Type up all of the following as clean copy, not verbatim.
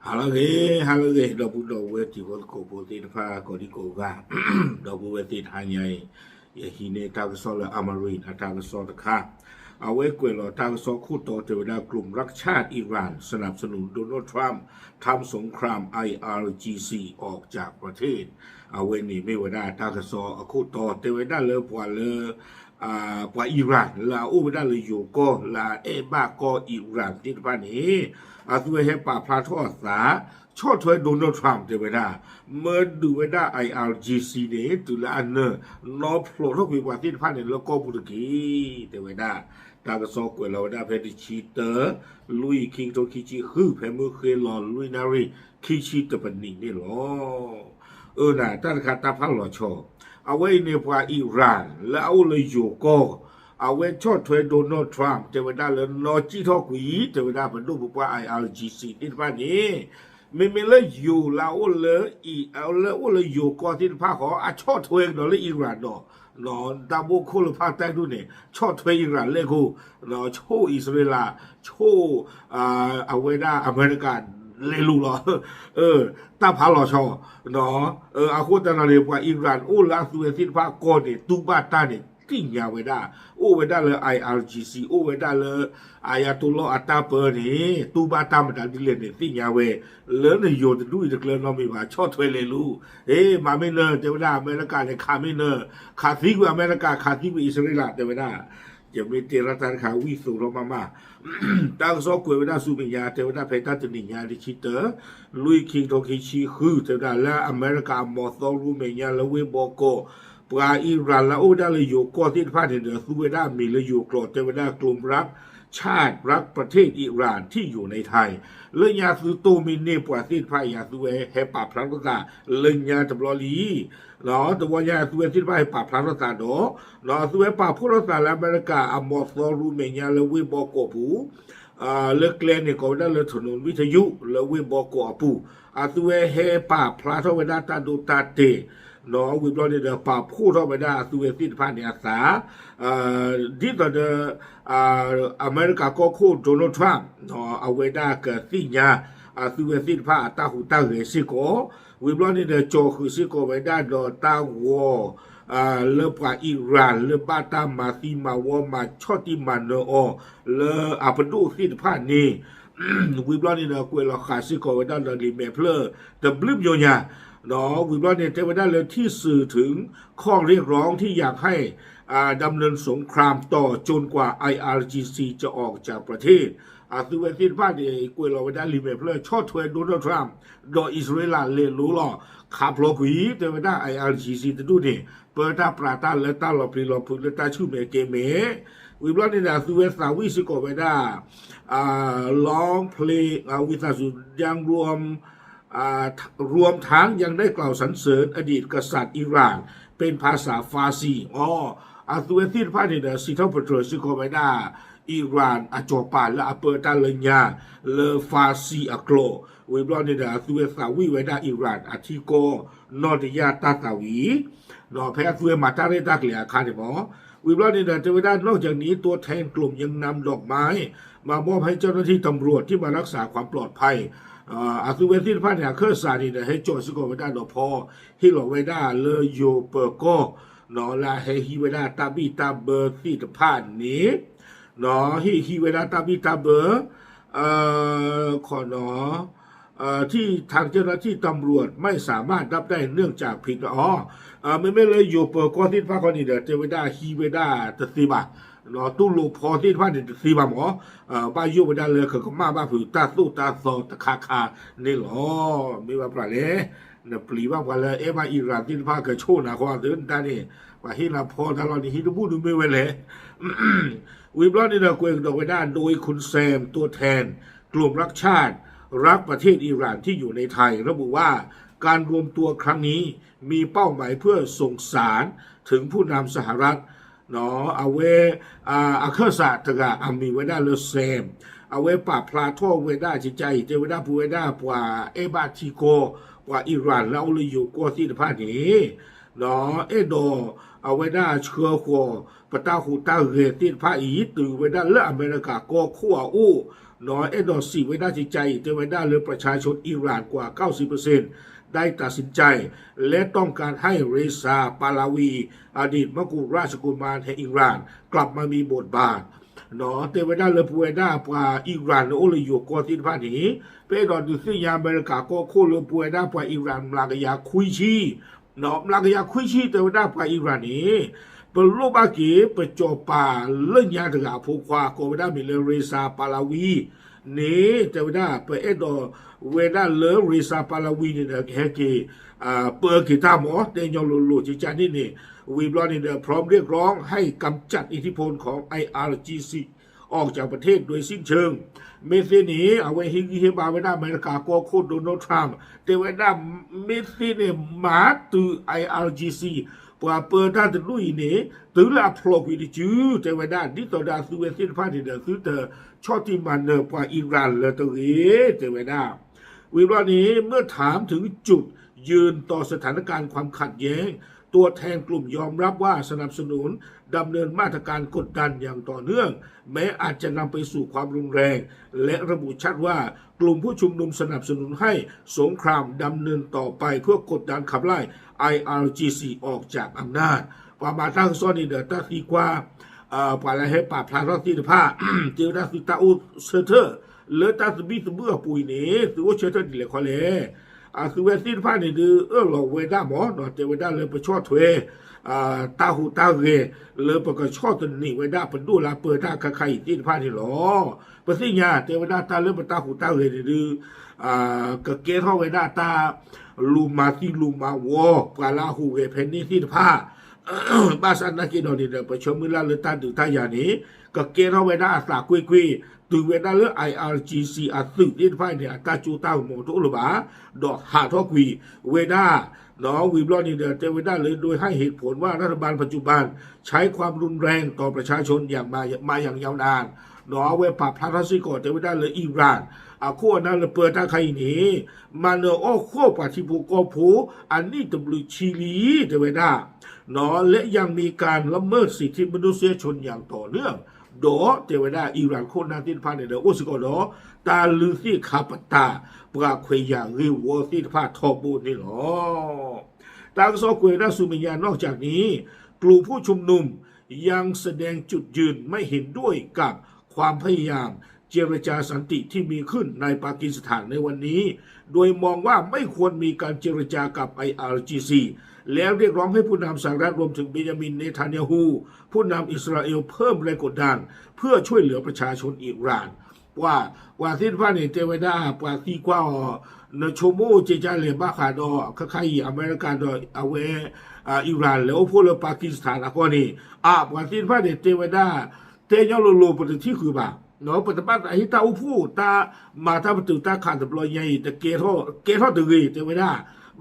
Halage, dopo weti vol kopo te fa ko di ko ga. Dopo weti hanyai ye hine ta so la amarin ta so ta ka. เอาไว้กวยหล่อทางซอคู่ต่อเทวดากลุ่มรักชาติอิหร่านสนับสนุนโดนัลด์ทรัมป์ทำสงคราม IRGC ออกจากประเทศเอาไว้นี่ไม่ว่าได้ทางซอคู่ต่อเทวดาเลยกว่าเลยกว่าอิหร่านลาอู้ไม่ได้เลยอยู่ก็ลาบ้าก็อิหร่านที่บ้านนี้ตัวให้ป่าพระทอดสาชอบช่วยโดนัลด์ทรัมป์เทวดาเมื่อดูไม่ได้ IRGC เนี่ยตุลาเนอร์ล้อโผล่ทุกวิวัฒน์ที่บ้านเนี่ยแล้วก็บุตรกีเทวดาตากสอกวยเราได้เพดิชีเตอร์ลุยคิงโตคิจิคือเพมือเคยหลอนลุยนารีคิชิตปันนี่นี่หรอน่ะตั้งแต่ตาพังหล่อชอเอาไว้ในพวกอิหร่านแล้วเอาเลยอยู่ก็เอาไว้ชดถวยโดนัลด์ทรัมป์เทวดาเลยนอจิทอกุยเทวดาเป็นรูปพวก IRGC ที่บ้านนี้ไม่เลยอยู่แล้วเลยเอาเลยอยู่ก็ที่ภาคของชดถวยนอเลยอิหร่านเนาะนอนดาบุคุลภาคใต้ดูเนี่ยชอบทวีอิหร่านเลยกูนอโชอิสราเอลโชเอาไว้ได้อเมริกันเลยรู้หรอตาพาหล่อชอเนาะอาคุตนาเรียกว่าอิหร่านโอ้ลาสุเอซินภาคก่อนเนี่ยตูบาตาเนี่ยที่ยาวไว้ได้โอ้ไว้ได้เลย IRGC โอ้ไว้ได้เลยอายาตุลลอฮ์อัตตาเปอร์นี่ตูบาตามันดิเลเนี่ยที่ยาวเวเลือเนี่ยโยนดูอีกเรื่องน้องมีว่าชอบทวีเลยรู้มาไม่เนอเจ้าได้อเมริกาเนี่ยขาไม่เนอขาซิกว่าอเมริกาขาซิกว่าอิสราเอลเจ้าได้จะมีเทระทานขาวิสุรมาตั้งสกุลเวลาสุบิญญาเทวดาเพตัตนิญาดิชิเตอร์ลุยคิงโตคิชิคือเทวดาและอเมริกามอสรูเมียและเวโบโกปลาอิหร่านและอุดาเลยอยู่ก่อที่พาดเหนือสุเวดามีเลยอยู่กรอดเทวดากลุ่มรักชาติรักประเทศอิหร่านที่อยู่ในไทยเรื่องยาสุโตมินเนปวาสิทพายาสุเวเฮปาพลังกาเรื่องยาจำลอลีเนาะตัววันยาสุเวสิทพายปาพลังกาเนาะสุเวปาพุทธศาสนาอเมริกาอมอสรูเมียและเวโบโกปูเลือกแกลเนี่ยก็ได้เลยถนนวิทยุแล้วเวบอกกอปูสุเวเฮปาพลาทวดาตาดูตาเตเนาะวิบลอเนี่ยปาพูดทวดาสุเวสิทพานิอาสาดิตอนอเมริกาก็โคโดนัลด์ทรัมป์เนาะเอาไว้ได้กับสิ่งยาสุเวสิทพาตาหูตาเหสิโกวิบลอเนี่ยโจคือสิโกไว้ได้ดอตาวอเลปาอิหร่านเลบาตามาซีมาวมาชอติมันเนอเลอาปดูสิทพานี่วิบลอนี่นะกวยเราขาดสิโกไว้ได้ดอลิเมเพลแต่บลิบโยญาเนาะวิบลอนี่เทวดาเลยที่สื่อถึงข้อเรียกร้องที่อยากให้ดำเนินสงครามต่อจนกว่า IRGC จะออกจากประเทศสุเวสิทพานี่กวยเราไว้ได้ลิเมเพลชอถวยโดนัลด์ทรัมป์โดยอิสราเอลเลรู้หรอขับโลกุยเทวดา IRGC จะดูนี่เปิดตาปราตาเลตาลอปรีลอพุเลตาชื่อเมเกเมวิบลอนี่นะสุเวสาวิสิโกไว้ได้ร้องเพลงวิสาสุยังรวมทั้งยังได้กล่าวสรรเสริญอดีตกษัตริย์อิหร่านเป็นภาษาฟาร์ซีสุเวสิทพานี่นะสิทอปเตอร์สิโกไว้ได้อิหร่านจอปาและเปิดตาเลญาเลฟาร์ซีโกลวิบลอนี่นะสุเวสาวิไว้ได้อิหร่านทิโกนอติยาตาตาวีนอแพ้สุเวมาตาเรตาเกลียคาเดมอวิบลอนี่นะเทวดานอกจากนี้ตัวแทนกลุ่มยังนำดอกไม้มามอบให้เจ้าหน้าที่ตำรวจที่มารักษาความปลอดภัยสุเวสิทพาเนี่ยเคอร์ซาดีเนี่ยให้โจสิโกไว้ได้ดอกพอฮิโลไว้ได้เลโยเปอร์โกนอลาให้ฮิไว้ได้ตาบิตาเบอร์สิทพานี้เนาะฮิเวลาตาบิตาเบอร์ขอเนาะที่ทางเจ้าหน้าที่ตำรวจไม่สามารถรับได้เนื่องจากผิดไม่เลยอยู่เปิดก้อนที่พระคนนี้เดี๋ยวเทวดาฮีเวดาตสีบะเนาะตู้ลูพอที่พระเนี่ยตสีบะหมอบ้ายุเวดาเลยเขาก็มาบ้าผือตาสู้ตาโซตะคานี่หรอไม่ว่าปลาเลยเนี่ยปลีว่าปลาเลยมาอิหร่านที่พระเกิดโชว์นะความเดินตานี่ว่าฮินาพอตลอดนี้ฮิดูบูดูไม่เวเลยวิบลอนี่นะกวยดอกไว้ด้านโดยคุณแซมตัวแทนกลุ่มรักชาติรักประเทศอิหร่านที่อยู่ในไทยระบุว่าการรวมตัวครั้งนี้มีเป้าหมายเพื่อส่งสารถึงผู้นำสหรัฐเนาะเอาไว้อาเคอร์ศาสตร์กะมีไว้ได้เลเซมเอาไว้ปราบพลาโทไว้ได้จิตใจเทวดาผู้ไว้ได้กว่าบาติโกกว่าอิหร่านแล้วเลยอยู่กัวที่พานี้เนาะโด เอาไว้ได้เชื้อหัวปะตาหูตาเรติดพระอีตื่นไว้ได้เลืออเมริกาก็ขั้วอู้น้อยดอสีไว้ได้จิตใจเตไว้ได้เลยประชาชนอิหร่านกว่า 90%ได้ตัดสินใจและต้องการให้เรซาปาลาวีอดีตมกุฎราชกุมารแห่งอิหร่านกลับมามีบทบาทเนาะเตไว้ได้เลยพูดได้ปาอิหร่านโอเลยอยู่ก่อนที่พระนี้เป็นดอนดูสิยาอเมริกาก็โคเลยพูดได้ปาอิหร่านมลากยาคุยชีเนาะมลากยาคุยชีเตไว้ได้ปาอิหร่านนี้เป็นโลบากีเป็นจอปาเล่นยาถึงอาภูควาโกไว้ได้มีเลเรซาปาลาวีนี่เตไว้ได้เป็นดอเวด้าเลเรซาปาลาวีเนี่ยแค่กี่เปิดกีตาร์หมอเตยองลุจิจานี่นี่วีบลอนเนี่ยพร้อมเรียกร้องให้กำจัดอิทธิพลของ IRGC ออกจากประเทศโดยสิ้นเชิงเมสซี่นี้เอาไว้ฮิเฮบาไว้ได้อเมริกาก็โคตรโดนัลด์ทรัมป์แต่ไว้ได้เมสซี่เนี่ยมาตือ IRGC ปว่าเปิดท่าจะลุยนี่ตือละพลอกวิดิจูแต่ไว้ได้ดิต่อดาสุเวสินพาดิเดอร์คือเธอชอบที่มันเนอปว่าอิหร่านเลยตัวเองแต่ไว้ได้วีบลอนนี้เมื่อถามถึงจุดยืนต่อสถานการณ์ความขัดแย้งตัวแทนกลุ่มยอมรับว่าสนับสนุนดำเนินมาตรการกดดันอย่างต่อเนื่องแม้อาจจะนำไปสู่ความรุนแรงและระบุชัดว่ากลุ่มผู้ชุมนุมสนับสนุนให้สงครามดำเนินต่อไปเพื่อกดดันขับไล่ IRGC ออกจากอำนาจประมาณตั้งซ้อนนี่เดอตั้งที่กว่าปาลาเฮปาพลาสติผ้าเจอได้สุดตาอุเซเตอร์เลตัสบิสเบื่อปุยนี่ตัวเชเตอร์ดิเลคอเลคือเวสินผ้านี่คือเราเวด้าหมอเนาะเจเวด้าเลยไปชอดถวยตาหูตาเรเลยปกชอตัวนี้เวด้าเป็นดูลาเปิดตาคาใครสินผ้านี่หรอปะสิญาเจเวด้าตาเริ่มตาหูตาเรนี่คือกะเกทอเวด้าตาลูมาที่ลูมาวอปลาลาหูเรเพนนี่สินผ้าบาสันนักกินอดีตไปชมมือลาเลตันดูท่ายานี้ก็เกณฑ์เอาไว้ได้อาสากุยกุยดูเวด้าเลือ IRGC อาสึกที่ไฟเนี่ยตาจูตาหมดทุกหรือบ้าดอกหาทอกุยเวด้าเนาะวีบลอนี่เดอเจเวด้าเลยโดยให้เหตุผลว่ารัฐบาลปัจจุบันใช้ความรุนแรงต่อประชาชนอย่างมาอย่างยาวนานเนาะเวปาพาทัสซิโกเจเวด้าเลยอิหร่านขั้วนั้นเลยเปิดตาใครนี้มันเนอขั้วปฏิบุกผูอันนี้ตบลูชิลีเจเวด้าเนาะและยังมีการละเมิดสิทธิมนุษยชนอย่างต่อเนื่องโดเทวดาอิหร่านโคนาตินพาเนเดอโอสกอดอตาลือซี่คาปตาปราควยอย่างริวตินพาทอบูนี่หรอตากซอกวยราสุมิญานอกจากนี้กลุ่มผู้ชุมนุมยังแสดงจุดยืนไม่เห็นด้วยกับความพยายามเจรจาสันติที่มีขึ้นในปากีสถานในวันนี้โดยมองว่าไม่ควรมีการเจรจากับ IRGC แล้วเรียกร้องให้ผู้นำสหรัฐรวมถึงเบนยามินเนทันยาฮูผู้นำอิสราเอลเพิ่มแรงกดดันเพื่อช่วยเหลือประชาชนอิหร่านว่าที่ว่าเนี่ยเจเวดาปาที่กว่าในโชโมเจจาเลบ้าขาดอคล้ายอเมริกันดอเอาไว้อิหร่านแล้วพวกเราปากีสถานแล้วก็นี่ว่าที่ว่าเนี่ยเจเวดาเตยองโลปฏิที่คือบ่าเนาะปัจจุบันไอ้ตาอุพูตามาถ้าประตูตาขาดตะปลอยใหญ่แต่เกทอตึกเจเวดา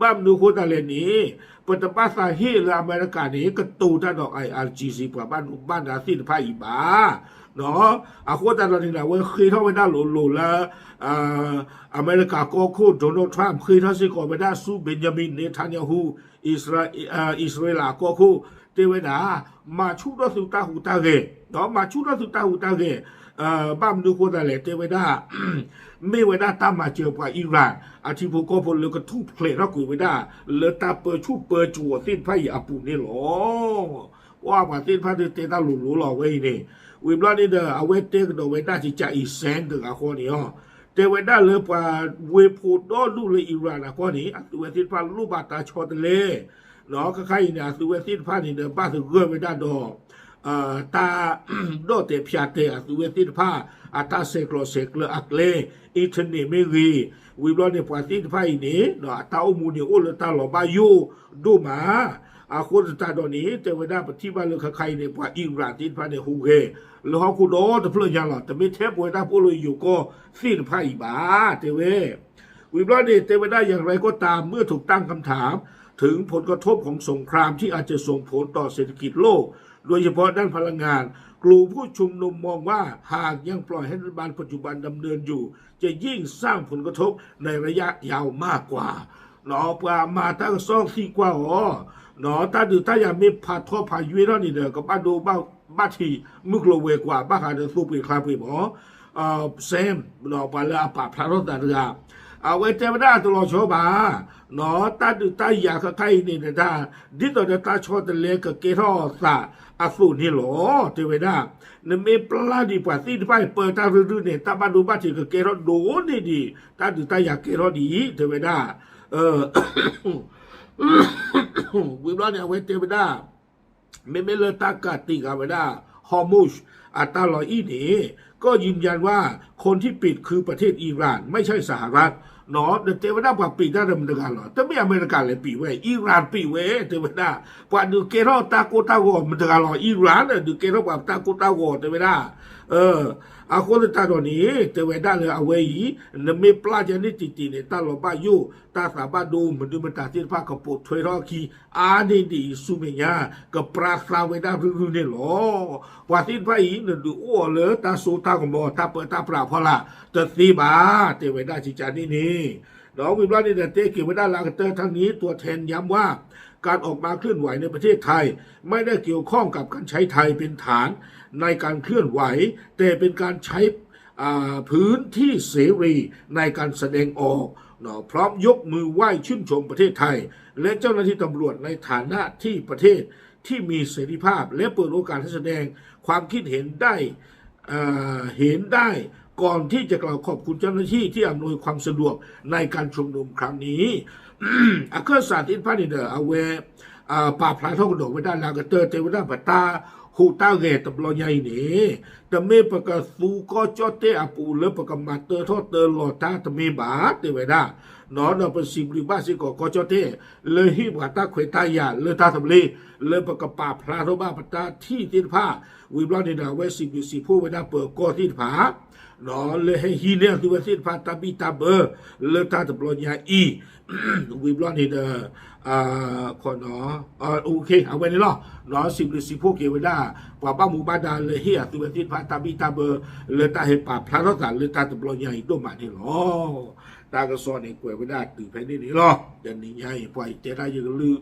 บ้านดูโคตรเลนี้ปัจจุบันสาเหตุอเมริกานี้ก็ตูท่าดอก IRGC กว่าบ้านอาซีนภาคอีบาเนาะโคตรตอนนี้นะว่าเคยเท่าไปได้หลุดแล้วอเมริกาก็โคตรโดนัลด์ทรัมป์เคยเท่าสิก่อนไปได้สู้เบนจามินเนทันยาฮูอิสราเอลก็โคเทวดามาชุดรัสุตาหูตาเกเนาะมาชุดรัสุตาหูตาเกบ้านดูโคตรเลยเทวดาไม่เวดาตามมาเจอกับอิหร่านอาทิตย์พวกคนเลยก็ทุบเพลรักกุยเวดาเลยตาเปิดชุบเปิดจั่วสิ้นไพ่อาปูนี่หรอว่ามาสิ้นไพ่เตตาหลุหล่อไว้นี่วิบลานี่เด้อเอาไว้เตกโดเวดาที่จะอีแสนถึงคนนี้อ๋อเทวดาเลยว่าเวพูดดอลูเลยอิหร่านคนนี้ตัวสิ้นไพ่ลูบาตาชอตเลเนาะก็ใครเนี่ยตัวสิ้นไพ่นี่เด้อบ้านถึงเรื่อเวดาดอตาโดเตพิอาเตอสุเวติผ้าอาตาเซกโลอักเลอิทเนเมรีวิบลอนในปาติไพ่นี้เนาะตาอุมูเนโอเลตาหลอบายูดูมาคนตาดอนี้เทวดาปฏิบัติเรื่องใครในปาอิหร่านตินพาในฮูเกแล้วเขาคุโดแต่เพื่อนยังหรอแต่ไม่เทปเวดาพูดเลยอยู่ก็สิ้นไพ่บาเทเววิบลอนในเทวดาอย่างไรก็ตามเมื่อถูกตั้งคำถามถึงผลกระทบของสงครามที่อาจจะส่งผลต่อเศรษฐกิจโลกโดยเฉพาะด้านพลังงานกลุ่มผู้ชุมนุมมองว่าหากยังปล่อยให้รัฐบาลปัจจุบันดำเนินอยู่จะยิ่งสร้างผลกระทบในระยะยาวมากกว่าเนาะปลามาตั้งซ่องที่กว่า เนาะตาดูตาอย่าไม่พาทอพายุแล้วนี่เด้อก็บ้านดูบ้านที่มึกโลเวกว่าบ้านหาเดือสู้ไปคลาไปบ่เซมเนาะปาละปาพลารถตาเรือเอาไว้เทวดาตลอดโชบาเนาะตาดูตาอยากใครนี่นะตาดิตอตาชอตะเลกเกรอสาอาสูนี่หรอเทวดานเมปลาดีกว่าที่ไปเปิดตารื้อเนี่ยตาบ้านดูบ้านที่เกรอโดนนี่ดีตาดูตาอยากเกรอดีเทวดาวิบลาเนี่ยเวเทวดาไม่เลตากาติกาเวดาฮอร์มุชอัตลออีนี่ก็ยืนยันว่าคนที่ปิดคือประเทศอิหร่านไม่ใช่สหรัฐเนาะเทวดาว่าปิดได้ดำเนินการหรอแต่ไม่อเมริกาเลยปิดเว้อิหร่านปิดเว้เทวดาว่าดูเกรอตาโกตาโกมันจะการหรออิหร่านเนี่ยดูเกรอว่าตาโกตาโกเทวดาอาคนตาโดนี้เทวดาเลยเอาไว้นเมปลาจานิติเนี่ยตาลบายุตาสาบาดูมันดูมันตาที่พากระปุกถวยรอคีอาดีดีสุเมียกับปราศาเวดารื้อเนี่ยหรอว่าที่พาอีเนี่ยดูอ้อเลยตาสูตากบอตาเปิดตาปราพอละจะสีบาเทวดาจิจานี่น้องวิบลานี่เตเกี่ยวกับด้านลากเตอร์ทั้งนี้ตัวแทนย้ำว่าการออกมาเคลื่อนไหวในประเทศไทยไม่ได้เกี่ยวข้องกับการใช้ไทยเป็นฐานในการเคลื่อนไหวแต่เป็นการใช้พื้นที่เสรีในการแสดงออกพร้อมยกมือไหว้ชื่นชมประเทศไทยและเจ้าหน้าที่ตำรวจในฐานะที่ประเทศที่มีเสรีภาพและเปิดโอกาสให้แสดงความคิดเห็นได้ก่อนที่จะกล่าวขอบคุณเจ้าหน้าที่ที่อำนวยความสะดวกในการชุมนุมครั้งนี้อาเคอร์สาธิตพานิเดอร์เอาเวป่าพลาทองดอกไว้ด้านลากเตอร์เทวดาปัตตาหูตาเกตบลอยใหญ่นี่แต่เมื่อประกาศสูก็จอดเตะปูเลือประกาศมาเตอร์ทอดเตอร์หลอดตาแต่เมื่อบาเทวดานอนเราเป็นสิบริบ้าสิก็จอดเตะเลยฮิบาตาเขวตายาเลยตาทำเลยเลยประกาศป่าพลาทบ้าปัตตาที่ติดผ้าวิบลานิดาไว้สิบผู้ไว้ด้าเปิดก็ที่ผานอนเลยให้ฮีเนียตัวที่ผาตาบิตาเบอร์เลยตาตบลอยใหญ่อีวิบลานิดาคนเนาะโอเคเอาไว้นี่เนาะเนาะสิบพวกเกี่ยวได้ป่าบ้าหมู่บ้านดาเลยเฮียตัวที่พาตาบิตาเบอร์เลยตาเห็นป่าพระรัตน์เลยตาตบลอยใหญ่ด้วยมานี่เนาะตากระสอนเองกวยไว้ได้ตื่นไปนี่เนาะยันนี่ใหญ่ปล่อยเจได้ยังลือ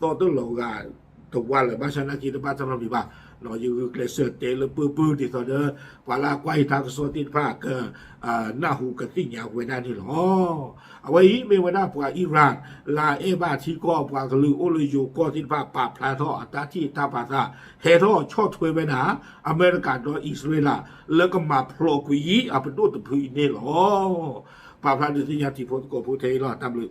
ต่อต้นหลงานทุกวันเลยบ้านฉันนักกินบ้านสำหรับพี่บ้านเนาะอยู่เกลเซอร์เตลปื้อที่ตอนเด้อปลาไกวทากระสอนติดผ้าก็หน้าหูกระติ้งยาวไว้ได้นี่เนาะเอาไว้ไม่ว่าได้ปลาอิหร่านลาเอบาที่ก็ปลากระลือโอเลยอยู่ก็ที่ผ้าปราบพลาท่ออัตราที่ตาภาษาเฮท่อชอบถวยไปหนาอเมริกาโดยอิสราเอลแล้วก็มาโผล่กุยเอาเป็นตัวตะพืนนี่เนาะปราบพลาดที่ยาที่พ้นก็พูดเทล่ะตามเลย